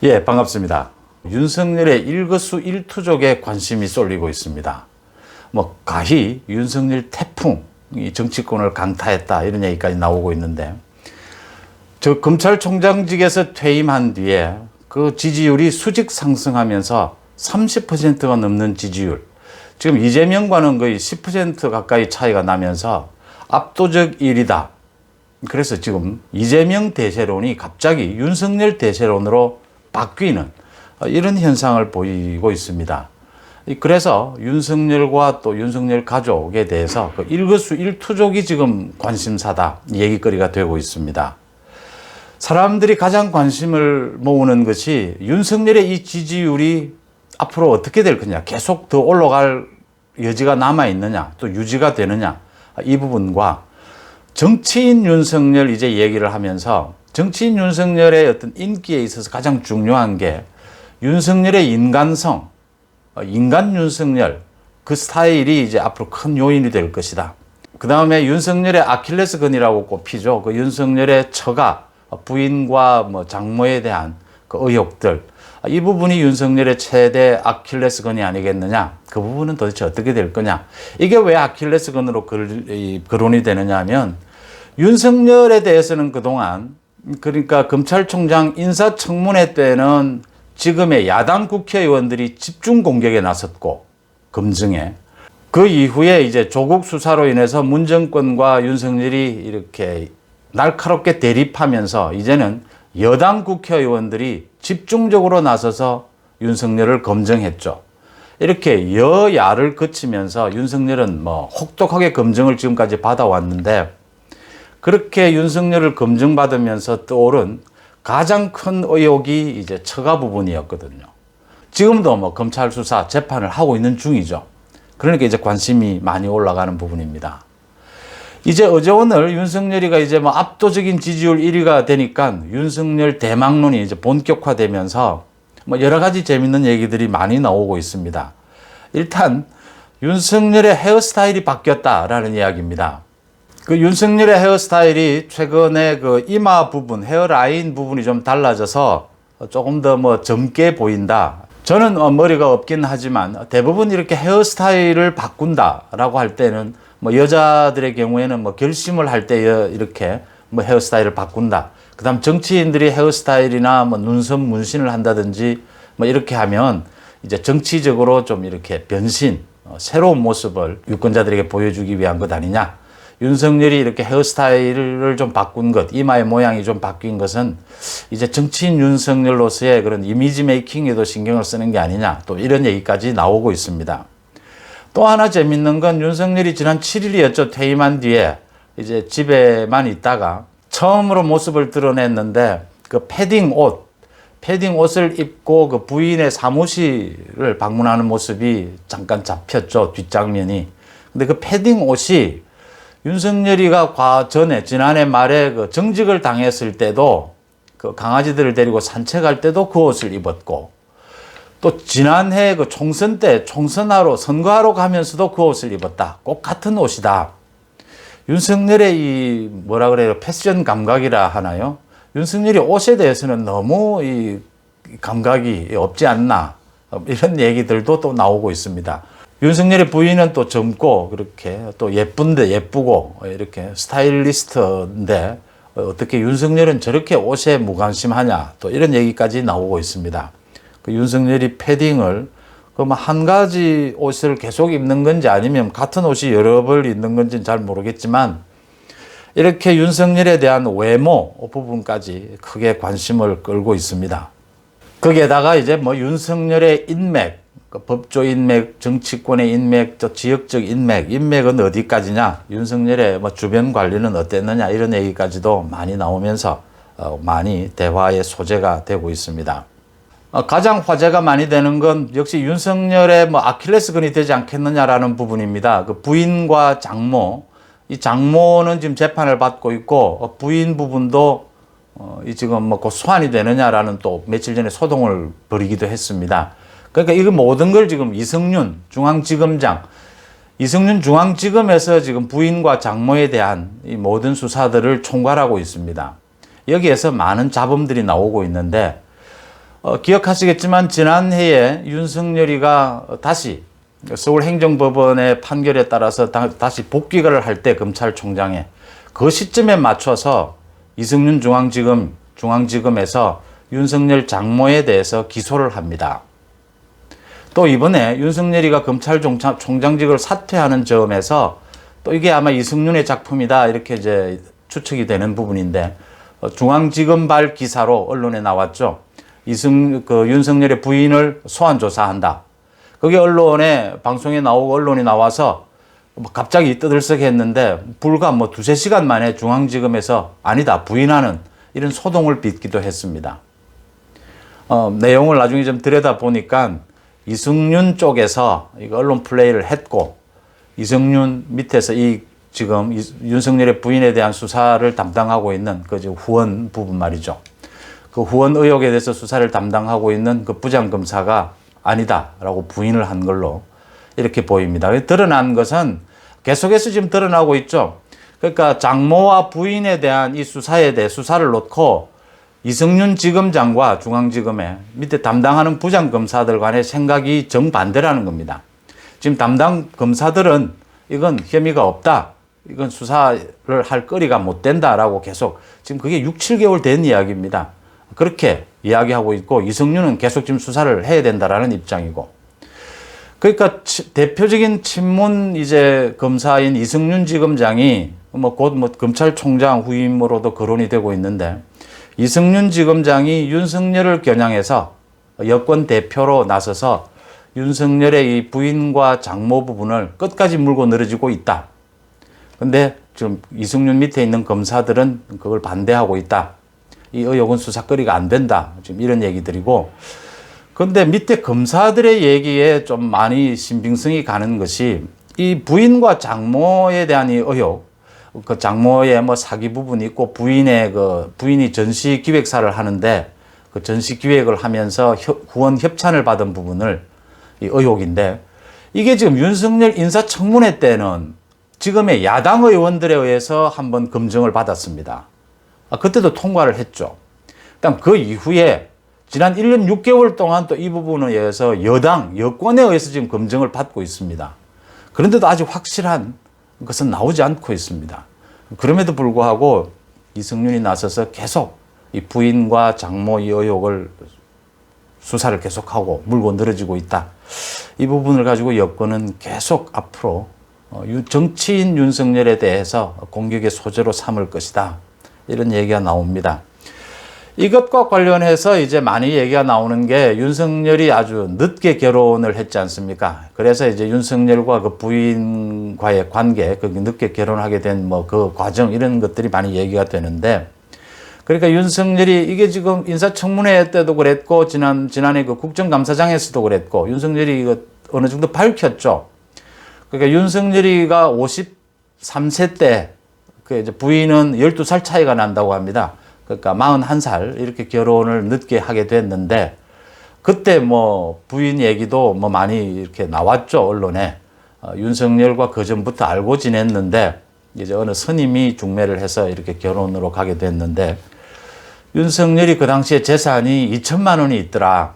예, 반갑습니다. 윤석열의 일거수일투족에 관심이 쏠리고 있습니다. 가히 윤석열 태풍이 정치권을 강타했다 이런 얘기까지 나오고 있는데, 저 검찰총장직에서 퇴임한 뒤에 그 지지율이 수직 상승하면서 30%가 넘는 지지율, 지금 이재명과는 거의 10% 가까이 차이가 나면서 압도적 1위다. 그래서 지금 이재명 대세론이 갑자기 윤석열 대세론으로 바뀌는 이런 현상을 보이고 있습니다. 그래서 윤석열과 또 윤석열 가족에 대해서 그 일거수일투족이 지금 관심사다 얘기거리가 되고 있습니다. 사람들이 가장 관심을 모으는 것이 윤석열의 이 지지율이 앞으로 어떻게 될 거냐, 계속 더 올라갈 여지가 남아있느냐, 또 유지가 되느냐, 이 부분과 정치인 윤석열 이제 얘기를 하면서, 정치인 윤석열의 어떤 인기에 있어서 가장 중요한 게 윤석열의 인간성, 인간 윤석열, 그 스타일이 이제 앞으로 큰 요인이 될 것이다. 그 다음에 윤석열의 아킬레스건이라고 꼽히죠. 그 윤석열의 처가, 부인과 장모에 대한 그 의혹들, 이 부분이 윤석열의 최대 아킬레스건이 아니겠느냐. 그 부분은 도대체 어떻게 될 거냐. 이게 왜 아킬레스건으로 거론이 되느냐 하면, 윤석열에 대해서는 그동안, 그러니까 검찰총장 인사청문회 때는 지금의 야당 국회의원들이 집중 공격에 나섰고, 검증에. 그 이후에 이제 조국 수사로 인해서 문정권과 윤석열이 이렇게 날카롭게 대립하면서 이제는 여당 국회의원들이 집중적으로 나서서 윤석열을 검증했죠. 이렇게 여야를 거치면서 윤석열은 혹독하게 검증을 지금까지 받아왔는데, 그렇게 윤석열을 검증받으면서 떠오른 가장 큰 의혹이 이제 처가 부분이었거든요. 지금도 검찰 수사 재판을 하고 있는 중이죠. 그러니까 이제 관심이 많이 올라가는 부분입니다. 이제 어제 오늘 윤석열이가 이제 압도적인 지지율 1위가 되니까 윤석열 대망론이 이제 본격화되면서 여러 가지 재밌는 얘기들이 많이 나오고 있습니다. 일단 윤석열의 헤어스타일이 바뀌었다라는 이야기입니다. 그 윤석열의 헤어스타일이 최근에 그 이마 부분, 헤어라인 부분이 좀 달라져서 조금 더 젊게 보인다. 저는 머리가 없긴 하지만 대부분 이렇게 헤어스타일을 바꾼다라고 할 때는 여자들의 경우에는 결심을 할 때 이렇게 헤어스타일을 바꾼다. 그 다음 정치인들이 헤어스타일이나 눈썹 문신을 한다든지 이렇게 하면 이제 정치적으로 좀 이렇게 변신, 새로운 모습을 유권자들에게 보여주기 위한 것 아니냐. 윤석열이 이렇게 헤어스타일을 좀 바꾼 것, 이마의 모양이 좀 바뀐 것은 이제 정치인 윤석열로서의 그런 이미지 메이킹에도 신경을 쓰는 게 아니냐. 또 이런 얘기까지 나오고 있습니다. 또 하나 재밌는 건 윤석열이 지난 7일이었죠. 퇴임한 뒤에 이제 집에만 있다가 처음으로 모습을 드러냈는데, 그 패딩 옷을 입고 그 부인의 사무실을 방문하는 모습이 잠깐 잡혔죠. 뒷장면이. 근데 그 패딩 옷이 윤석열이가 지난해 말에 그 정직을 당했을 때도 그 강아지들을 데리고 산책할 때도 그 옷을 입었고, 또 지난해 그 총선 때 선거하러 가면서도 그 옷을 입었다. 꼭 같은 옷이다. 윤석열의 이 패션 감각이라 하나요? 윤석열이 옷에 대해서는 너무 이 감각이 없지 않나. 이런 얘기들도 또 나오고 있습니다. 윤석열의 부인은 또 젊고 그렇게 또 예쁘고 이렇게 스타일리스트인데 어떻게 윤석열은 저렇게 옷에 무관심하냐. 또 이런 얘기까지 나오고 있습니다. 그 윤석열이 패딩을 한 가지 옷을 계속 입는 건지 아니면 같은 옷이 여러 벌 입는 건지는 잘 모르겠지만, 이렇게 윤석열에 대한 외모 부분까지 크게 관심을 끌고 있습니다. 거기에다가 이제 윤석열의 인맥, 법조 인맥, 정치권의 인맥, 지역적 인맥은 어디까지냐, 윤석열의 주변 관리는 어땠느냐, 이런 얘기까지도 많이 나오면서 많이 대화의 소재가 되고 있습니다. 가장 화제가 많이 되는 건 역시 윤석열의 아킬레스건이 되지 않겠느냐라는 부분입니다. 그 부인과 장모, 이 장모는 지금 재판을 받고 있고, 부인 부분도 지금 곧 소환이 되느냐라는 또 며칠 전에 소동을 벌이기도 했습니다. 그러니까 이거 모든 걸 지금 이승윤 중앙지검에서 지금 부인과 장모에 대한 이 모든 수사들을 총괄하고 있습니다. 여기에서 많은 잡음들이 나오고 있는데, 기억하시겠지만 지난해에 윤석열이가 다시 서울행정법원의 판결에 따라서 다시 복귀를 할 때 검찰총장에 그 시점에 맞춰서 이승윤 중앙지검에서 윤석열 장모에 대해서 기소를 합니다. 또 이번에 윤석열이가 검찰총장직을 사퇴하는 점에서 또 이게 아마 이승윤의 작품이다 이렇게 이제 추측이 되는 부분인데 중앙지검발 기사로 언론에 나왔죠. 윤석열의 부인을 소환 조사한다. 그게 방송에 나오고 언론이 나와서 갑자기 떠들썩했는데 불과 두세 시간 만에 중앙지검에서 아니다 부인하는 이런 소동을 빚기도 했습니다. 내용을 나중에 좀 들여다보니까 이승윤 쪽에서 이거 언론 플레이를 했고 이승윤 밑에서 지금 윤석열의 부인에 대한 수사를 담당하고 있는 그 후원 부분 말이죠. 그 후원 의혹에 대해서 수사를 담당하고 있는 그 부장검사가 아니다라고 부인을 한 걸로 이렇게 보입니다. 드러난 것은 계속해서 지금 드러나고 있죠. 그러니까 장모와 부인에 대한 이 수사를 놓고 이승윤 지검장과 중앙지검에 밑에 담당하는 부장검사들 간의 생각이 정반대라는 겁니다. 지금 담당 검사들은 이건 혐의가 없다. 이건 수사를 할 거리가 못 된다라고 계속 지금 그게 6, 7개월 된 이야기입니다. 그렇게 이야기하고 있고 이승윤은 계속 지금 수사를 해야 된다라는 입장이고 그러니까 대표적인 친문 검사인 이승윤 지검장이 곧 검찰총장 후임으로도 거론이 되고 있는데 이승윤 지검장이 윤석열을 겨냥해서 여권 대표로 나서서 윤석열의 이 부인과 장모 부분을 끝까지 물고 늘어지고 있다. 근데 지금 이승윤 밑에 있는 검사들은 그걸 반대하고 있다. 이 의혹은 수사거리가 안 된다. 지금 이런 얘기들이고. 근데 밑에 검사들의 얘기에 좀 많이 신빙성이 가는 것이 이 부인과 장모에 대한 이 의혹, 그 장모의 사기 부분이 있고 부인이 전시 기획사를 하는데 그 전시 기획을 하면서 후원 협찬을 받은 부분을 이 의혹인데 이게 지금 윤석열 인사청문회 때는 지금의 야당 의원들에 의해서 한번 검증을 받았습니다. 그때도 통과를 했죠. 그다음 그 이후에 지난 1년 6개월 동안 또 이 부분에 의해서 여권에 의해서 지금 검증을 받고 있습니다. 그런데도 아직 확실한 것은 나오지 않고 있습니다. 그럼에도 불구하고 이승윤이 나서서 계속 이 부인과 장모 이 의혹을 수사를 계속하고 물고 늘어지고 있다. 이 부분을 가지고 여권은 계속 앞으로 정치인 윤석열에 대해서 공격의 소재로 삼을 것이다. 이런 얘기가 나옵니다. 이것과 관련해서 이제 많이 얘기가 나오는 게 윤석열이 아주 늦게 결혼을 했지 않습니까? 그래서 이제 윤석열과 그 부인과의 관계, 그 늦게 결혼하게 된 그 과정 이런 것들이 많이 얘기가 되는데 그러니까 윤석열이 이게 지금 인사청문회 때도 그랬고 지난해 그 국정감사장에서도 그랬고 윤석열이 이거 어느 정도 밝혔죠. 그러니까 윤석열이가 53세 때 그 이제 부인은 12살 차이가 난다고 합니다. 그러니까 41살 이렇게 결혼을 늦게 하게 됐는데 그때 부인 얘기도 많이 이렇게 나왔죠, 언론에. 윤석열과 그 전부터 알고 지냈는데 이제 어느 스님이 중매를 해서 이렇게 결혼으로 가게 됐는데 윤석열이 그 당시에 재산이 2천만 원이 있더라.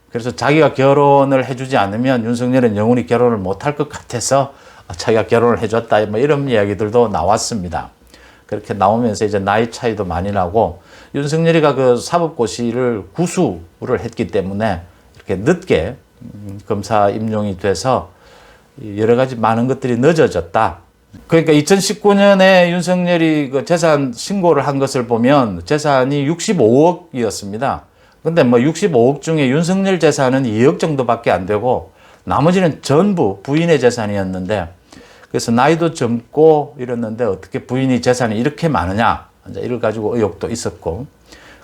그래서 자기가 결혼을 해주지 않으면 윤석열은 영원히 결혼을 못할 것 같아서 자기가 결혼을 해줬다. 이런 이야기들도 나왔습니다. 그렇게 나오면서 이제 나이 차이도 많이 나고 윤석열이가 그 사법고시를 구수를 했기 때문에 이렇게 늦게 검사 임용이 돼서 여러 가지 많은 것들이 늦어졌다. 그러니까 2019년에 윤석열이 그 재산 신고를 한 것을 보면 재산이 65억이었습니다. 근데 65억 중에 윤석열 재산은 2억 정도밖에 안 되고 나머지는 전부 부인의 재산이었는데 그래서 나이도 젊고 이랬는데 어떻게 부인이 재산이 이렇게 많으냐 이제 이걸 가지고 의혹도 있었고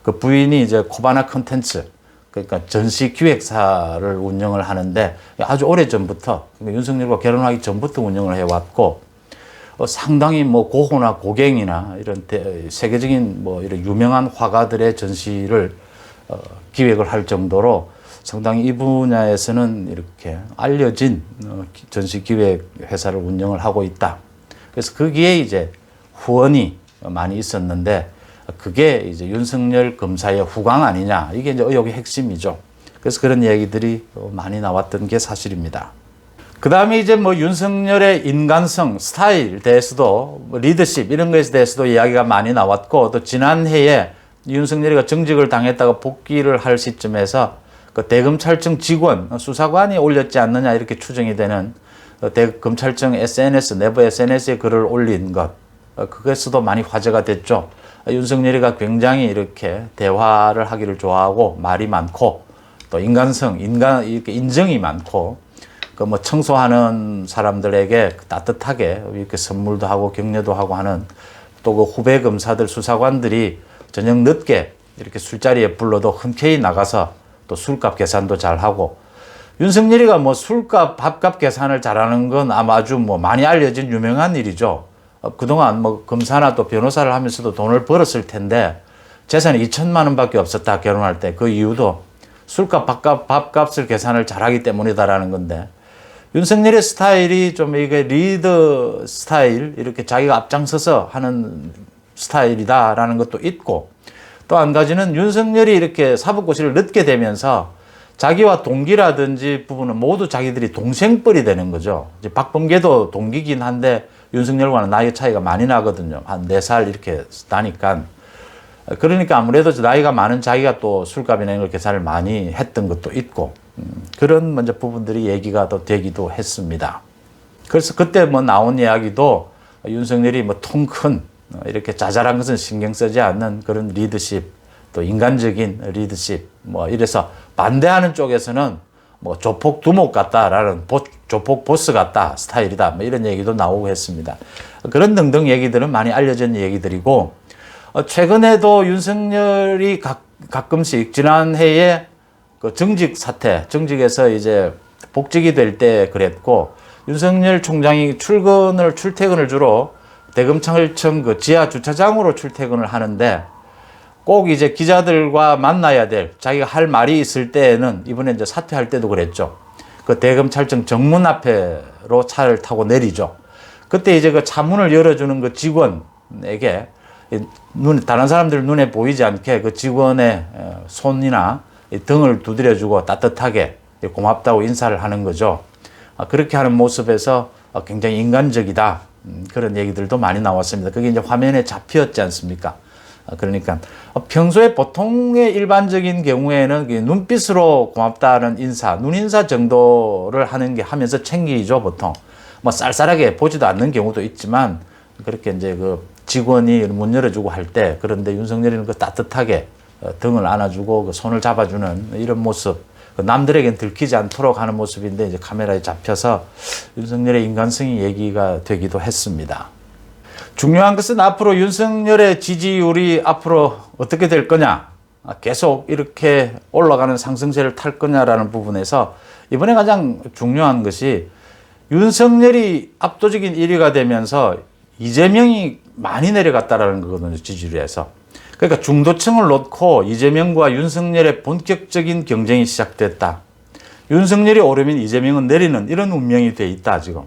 그 부인이 이제 코바나 컨텐츠 그러니까 전시 기획사를 운영을 하는데 아주 오래 전부터 그러니까 윤석열과 결혼하기 전부터 운영을 해왔고 상당히 고호나 고갱이나 이런 세계적인 이런 유명한 화가들의 전시를 기획을 할 정도로 상당히 이 분야에서는 이렇게 알려진 전시 기획 회사를 운영을 하고 있다. 그래서 거기에 이제 후원이 많이 있었는데 그게 이제 윤석열 검사의 후광 아니냐. 이게 이제 의혹의 핵심이죠. 그래서 그런 얘기들이 많이 나왔던 게 사실입니다. 그 다음에 이제 뭐 윤석열의 인간성, 스타일 대해서도 뭐 리더십 이런 것에 대해서도 이야기가 많이 나왔고, 또 지난해에 윤석열이가 정직을 당했다가 복귀를 할 시점에서 그 대검찰청 직원, 수사관이 올렸지 않느냐 이렇게 추정이 되는 대검찰청 SNS, 내부 SNS에 글을 올린 것, 그것에서도 많이 화제가 됐죠. 윤석열이가 굉장히 이렇게 대화를 하기를 좋아하고 말이 많고 또 인간성, 이렇게 인정이 많고 그 뭐 청소하는 사람들에게 따뜻하게 이렇게 선물도 하고 격려도 하고 하는, 또 그 후배 검사들, 수사관들이 저녁 늦게 이렇게 술자리에 불러도 흔쾌히 나가서 또 술값 계산도 잘 하고, 윤석열이가 뭐 술값, 밥값 계산을 잘하는 건 아마 아주 뭐 많이 알려진 유명한 일이죠. 그동안 뭐 검사나 또 변호사를 하면서도 돈을 벌었을 텐데 재산이 2천만 원밖에 없었다, 결혼할 때. 그 이유도 술값, 밥값을 계산을 잘하기 때문이다라는 건데, 윤석열의 스타일이 좀 이게 리더 스타일, 이렇게 자기가 앞장서서 하는 스타일이다라는 것도 있고, 또 한 가지는 윤석열이 이렇게 사법고시를 늦게 되면서 자기와 동기라든지 부분은 모두 자기들이 동생뻘이 되는 거죠. 이제 박범계도 동기긴 한데 윤석열과는 나이 차이가 많이 나거든요. 한 4살 이렇게 나니까. 그러니까 아무래도 나이가 많은 자기가 또 술값이나 이런 걸 계산을 많이 했던 것도 있고, 그런 먼저 부분들이 얘기가 또 되기도 했습니다. 그래서 그때 뭐 나온 이야기도 윤석열이 뭐 통 큰 이렇게 자잘한 것은 신경 쓰지 않는 그런 리더십, 또 인간적인 리더십, 뭐 이래서 반대하는 쪽에서는 뭐 조폭 두목 같다라는 조폭 보스 같다 스타일이다, 뭐 이런 얘기도 나오고 했습니다. 그런 등등 얘기들은 많이 알려진 얘기들이고, 최근에도 윤석열이 가끔씩 지난해에 그 정직 사태, 정직에서 이제 복직이 될 때 그랬고, 윤석열 총장이 출퇴근을 주로 대검찰청 그 지하 주차장으로 출퇴근을 하는데, 꼭 이제 기자들과 만나야 될, 자기가 할 말이 있을 때에는, 이번에 이제 사퇴할 때도 그랬죠. 그 대검찰청 정문 앞으로 차를 타고 내리죠. 그때 이제 그 차문을 열어주는 그 직원에게 다른 사람들 눈에 보이지 않게 그 직원의 손이나 등을 두드려주고 따뜻하게 고맙다고 인사를 하는 거죠. 그렇게 하는 모습에서 굉장히 인간적이다, 그런 얘기들도 많이 나왔습니다. 그게 이제 화면에 잡혔지 않습니까? 그러니까 평소에 보통의 일반적인 경우에는 눈빛으로 고맙다는 인사, 눈인사 정도를 하면서 챙기죠, 보통. 뭐 쌀쌀하게 보지도 않는 경우도 있지만, 그렇게 이제 그 직원이 문 열어주고 할 때, 그런데 윤석열이는 그 따뜻하게 등을 안아주고 그 손을 잡아주는 이런 모습, 남들에겐 들키지 않도록 하는 모습인데 이제 카메라에 잡혀서 윤석열의 인간성이 얘기가 되기도 했습니다. 중요한 것은 앞으로 윤석열의 지지율이 앞으로 어떻게 될 거냐, 계속 이렇게 올라가는 상승세를 탈 거냐라는 부분에서 이번에 가장 중요한 것이, 윤석열이 압도적인 1위가 되면서 이재명이 많이 내려갔다라는 거거든요, 지지율에서. 그러니까 중도층을 놓고 이재명과 윤석열의 본격적인 경쟁이 시작됐다. 윤석열이 오르면 이재명은 내리는 이런 운명이 돼 있다, 지금.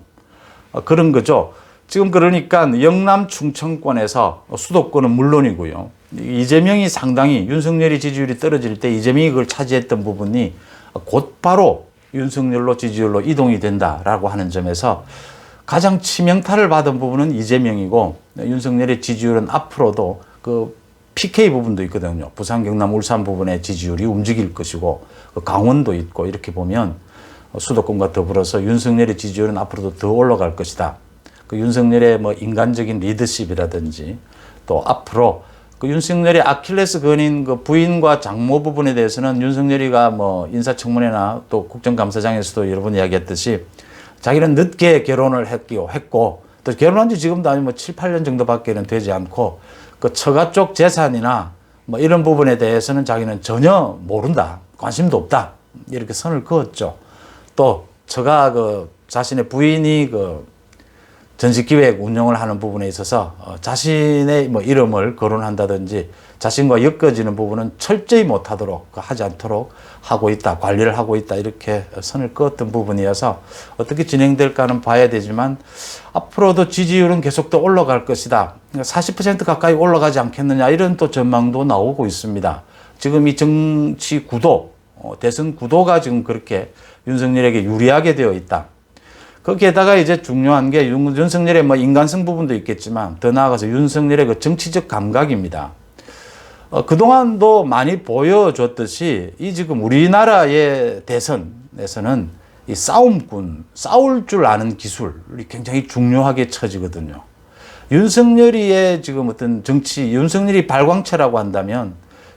그런 거죠. 지금 그러니까 영남 충청권에서 수도권은 물론이고요. 이재명이 상당히, 윤석열이 지지율이 떨어질 때 이재명이 그걸 차지했던 부분이 곧바로 윤석열로 지지율로 이동이 된다라고 하는 점에서 가장 치명타를 받은 부분은 이재명이고, 윤석열의 지지율은 앞으로도 그 PK 부분도 있거든요. 부산, 경남, 울산 부분의 지지율이 움직일 것이고, 강원도 있고, 이렇게 보면 수도권과 더불어서 윤석열의 지지율은 앞으로도 더 올라갈 것이다. 그 윤석열의 뭐 인간적인 리더십이라든지, 또 앞으로 그 윤석열의 아킬레스 건인 그 부인과 장모 부분에 대해서는 윤석열이가 뭐 인사청문회나 또 국정감사장에서도 여러 번 이야기했듯이 자기는 늦게 결혼을 했고, 또 결혼한 지 지금도 아니 뭐 7, 8년 정도밖에는 되지 않고, 그 처가 쪽 재산이나 뭐 이런 부분에 대해서는 자기는 전혀 모른다, 관심도 없다, 이렇게 선을 그었죠. 또 처가 그 자신의 부인이 그 전시기획 운영을 하는 부분에 있어서 자신의 뭐 이름을 거론한다든지 자신과 엮어지는 부분은 철저히 못하도록 하지 않도록 하고 있다, 관리를 하고 있다 이렇게 선을 그었던 부분이어서 어떻게 진행될까는 봐야 되지만 앞으로도 지지율은 계속 더 올라갈 것이다. 40% 가까이 올라가지 않겠느냐 이런 또 전망도 나오고 있습니다. 지금 이 정치 구도, 대선 구도가 지금 그렇게 윤석열에게 유리하게 되어 있다. 거기에다가 이제 중요한 게 윤석열의 뭐 인간성 부분도 있겠지만 더 나아가서 윤석열의 그 정치적 감각입니다. 그동안도 많이 보여줬듯이 이 지금 우리나라의 대선에서는 이 싸움꾼, 싸울 줄 아는 기술이 굉장히 중요하게 처지거든요. 윤석열이의 지금 어떤 정치, 윤석열이 발광체라고 한다면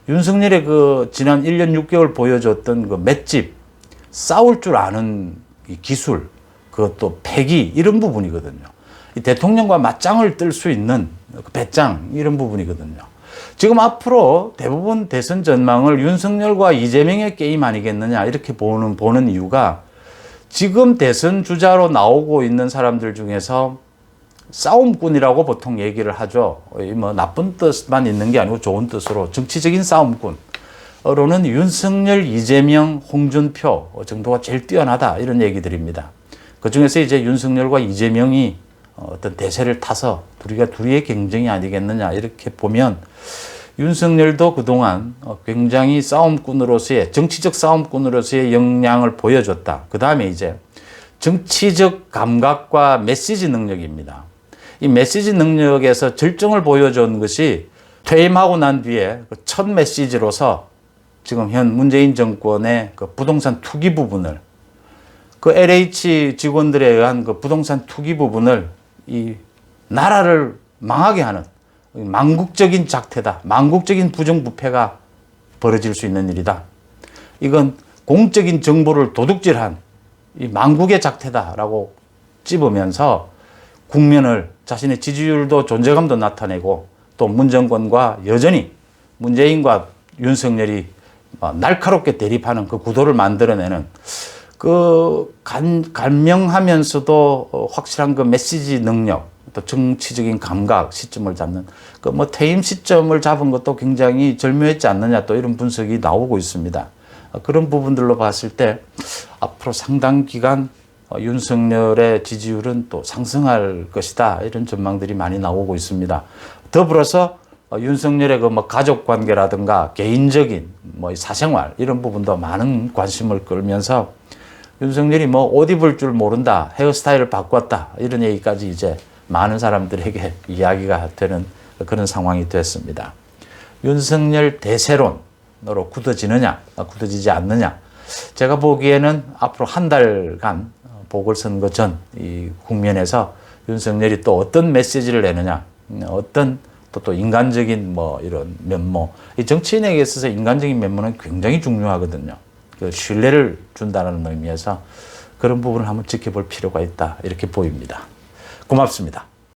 윤석열의 그 지난 1년 6개월 보여줬던 그 맷집, 싸울 줄 아는 이 기술, 그것도 패기, 이런 부분이거든요. 이 대통령과 맞짱을 뜰 수 있는 그 배짱, 이런 부분이거든요. 지금 앞으로 대부분 대선 전망을 윤석열과 이재명의 게임 아니겠느냐 이렇게 보는 이유가 지금 대선 주자로 나오고 있는 사람들 중에서 싸움꾼이라고 보통 얘기를 하죠. 뭐 나쁜 뜻만 있는 게 아니고 좋은 뜻으로 정치적인 싸움꾼으로는 윤석열, 이재명, 홍준표 정도가 제일 뛰어나다 이런 얘기들입니다. 그 중에서 이제 윤석열과 이재명이 어떤 대세를 타서 둘이의 경쟁이 아니겠느냐 이렇게 보면 윤석열도 그동안 굉장히 싸움꾼으로서의 정치적 싸움꾼으로서의 역량을 보여줬다. 그 다음에 이제 정치적 감각과 메시지 능력입니다. 이 메시지 능력에서 절정을 보여준 것이 퇴임하고 난 뒤에 그 첫 메시지로서 지금 현 문재인 정권의 그 부동산 투기 부분을 그 LH 직원들에 의한 그 부동산 투기 부분을 이 나라를 망하게 하는 망국적인 작태다. 망국적인 부정부패가 벌어질 수 있는 일이다. 이건 공적인 정보를 도둑질한 이 망국의 작태다라고 찝으면서 국면을 자신의 지지율도 존재감도 나타내고 또 문 정권과 여전히 문재인과 윤석열이 날카롭게 대립하는 그 구도를 만들어내는 그 간명하면서도 확실한 그 메시지 능력, 또 정치적인 감각, 시점을 잡는 그 뭐 퇴임 시점을 잡은 것도 굉장히 절묘했지 않느냐 또 이런 분석이 나오고 있습니다. 그런 부분들로 봤을 때 앞으로 상당 기간 윤석열의 지지율은 또 상승할 것이다 이런 전망들이 많이 나오고 있습니다. 더불어서 윤석열의 그 뭐 가족 관계라든가 개인적인 뭐 사생활 이런 부분도 많은 관심을 끌면서 윤석열이 뭐 옷 입을 줄 모른다, 헤어스타일을 바꿨다 이런 얘기까지 이제 많은 사람들에게 이야기가 되는 그런 상황이 됐습니다. 윤석열 대세론으로 굳어지느냐, 굳어지지 않느냐. 제가 보기에는 앞으로 한 달간 보궐선거 전 이 국면에서 윤석열이 또 어떤 메시지를 내느냐, 어떤 또 인간적인 뭐 이런 면모. 이 정치인에게 있어서 인간적인 면모는 굉장히 중요하거든요. 그 신뢰를 준다는 의미에서 그런 부분을 한번 지켜볼 필요가 있다 이렇게 보입니다. 고맙습니다.